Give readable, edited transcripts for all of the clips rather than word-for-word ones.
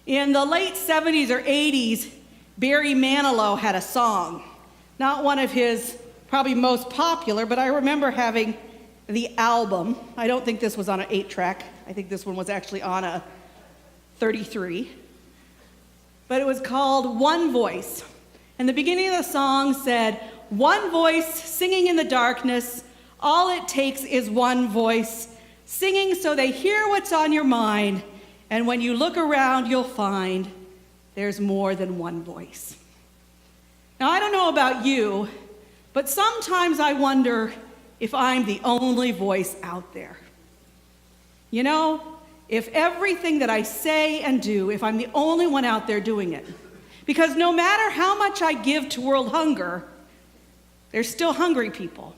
In the late 70s or 80s, Barry Manilow had a song. Not one of his probably most popular, but I remember having the album. I don't think this was on an 8-track. I think this one was actually on a 33. But it was called One Voice. And the beginning of the song said, "One voice singing in the darkness, all it takes is one voice, singing so they hear what's on your mind, and when you look around, you'll find there's more than one voice." Now, I don't know about you, but sometimes I wonder if I'm the only voice out there. You know, if everything that I say and do, if I'm the only one out there doing it. Because no matter how much I give to world hunger, there's still hungry people.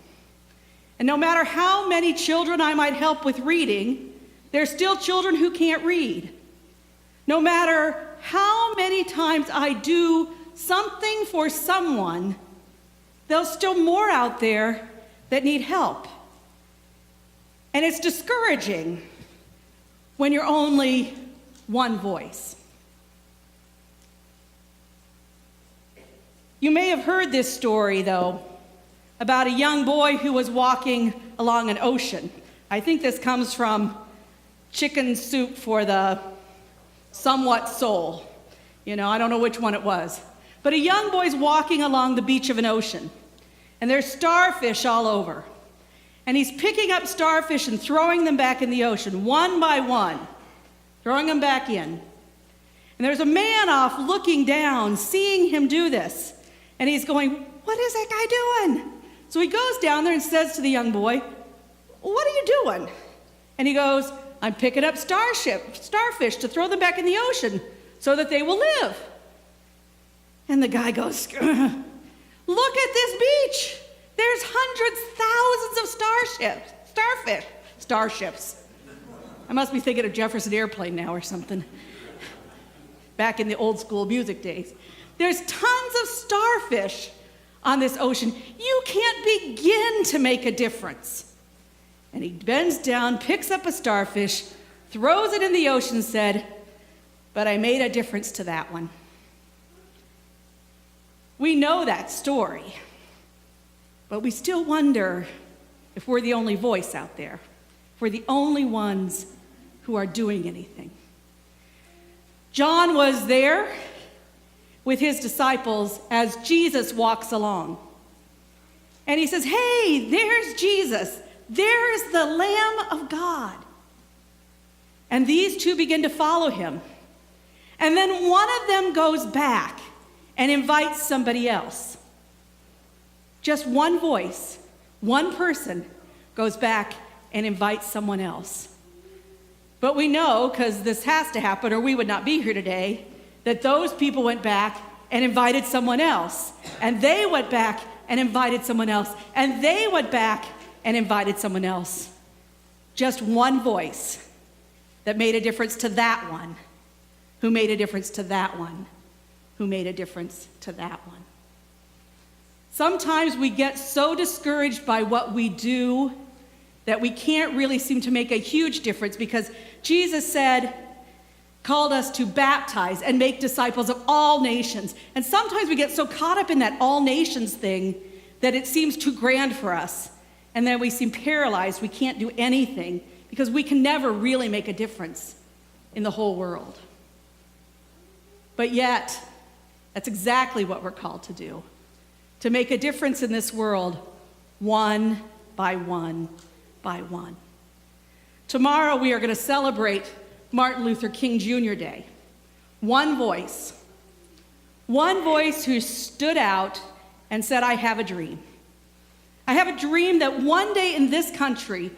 And no matter how many children I might help with reading, there's still children who can't read. No matter how many times I do something for someone, there's still more out there that need help. And it's discouraging when you're only one voice. You may have heard this story, though, about a young boy who was walking along an ocean. I think this comes from Chicken Soup for the Somewhat Soul. I don't know which one it was. But a young boy's walking along the beach of an ocean, and there's starfish all over. And he's picking up starfish and throwing them back in the ocean, one by one, throwing them back in. And there's a man off looking down, seeing him do this. And he's going, "What is that guy doing?" So he goes down there and says to the young boy, "What are you doing?" And he goes, "I'm picking up starfish to throw them back in the ocean so that they will live." And the guy goes, "Look at this beach. There's hundreds, thousands of starships. I must be thinking of Jefferson Airplane now or something. Back in the old school music days. There's tons of starfish on this ocean. You can't begin to make a difference." And he bends down, picks up a starfish, throws it in the ocean, and said, "But I made a difference to that one." We know that story, but we still wonder if we're the only voice out there, if we're the only ones who are doing anything. John was there with his disciples as Jesus walks along. And he says, "Hey, there's Jesus. There's the Lamb of God." And these two begin to follow him. And then one of them goes back and invites somebody else. Just one voice, one person goes back and invites someone else. But we know, because this has to happen or we would not be here today, that those people went back and invited someone else. And they went back and invited someone else. And they went back and invited someone else. Just one voice that made a difference to that one, who made a difference to that one, who made a difference to that one. Sometimes we get so discouraged by what we do that we can't really seem to make a huge difference, because Jesus called us to baptize and make disciples of all nations. And sometimes we get so caught up in that all nations thing that it seems too grand for us. And then we seem paralyzed. We can't do anything because we can never really make a difference in the whole world. But yet, that's exactly what we're called to do. To make a difference in this world, one by one by one. Tomorrow we are going to celebrate Martin Luther King Jr. Day. One voice who stood out and said, "I have a dream. I have a dream that one day in this country,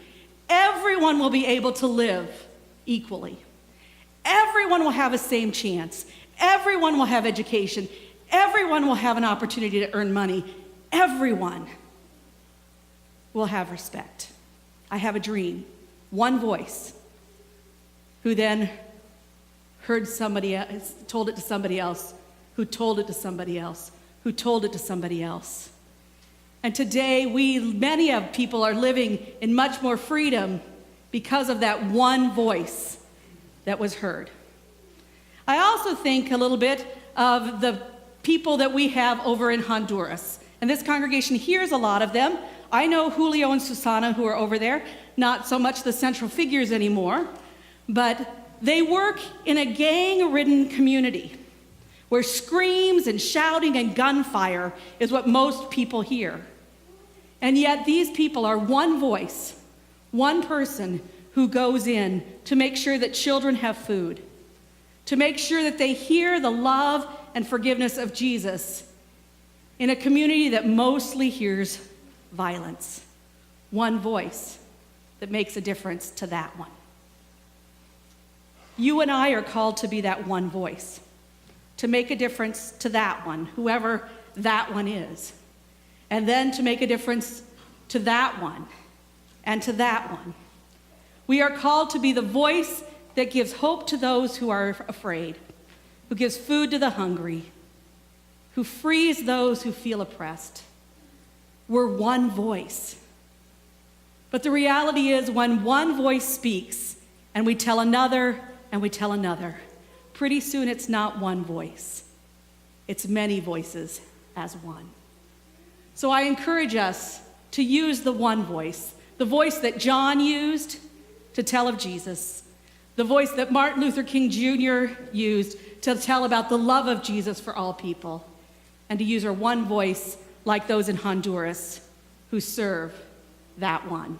everyone will be able to live equally. Everyone will have the same chance. Everyone will have education. Everyone will have an opportunity to earn money. Everyone will have respect. I have a dream." One voice who then heard somebody else, told it to somebody else, who told it to somebody else, who told it to somebody else. And today, many of people are living in much more freedom because of that one voice that was heard. I also think a little bit of the people that we have over in Honduras. And this congregation hears a lot of them. I know Julio and Susana who are over there, not so much the central figures anymore, but they work in a gang-ridden community where screams and shouting and gunfire is what most people hear. And yet these people are one voice, one person who goes in to make sure that children have food, to make sure that they hear the love and forgiveness of Jesus in a community that mostly hears violence. One voice that makes a difference to that one. You and I are called to be that one voice, to make a difference to that one, whoever that one is, and then to make a difference to that one and to that one. We are called to be the voice that gives hope to those who are afraid, who gives food to the hungry, who frees those who feel oppressed. We're one voice. But the reality is, when one voice speaks and we tell another and we tell another, pretty soon it's not one voice. It's many voices as one. So I encourage us to use the one voice, the voice that John used to tell of Jesus, the voice that Martin Luther King Jr. used to tell about the love of Jesus for all people, and to use our one voice like those in Honduras who serve that one.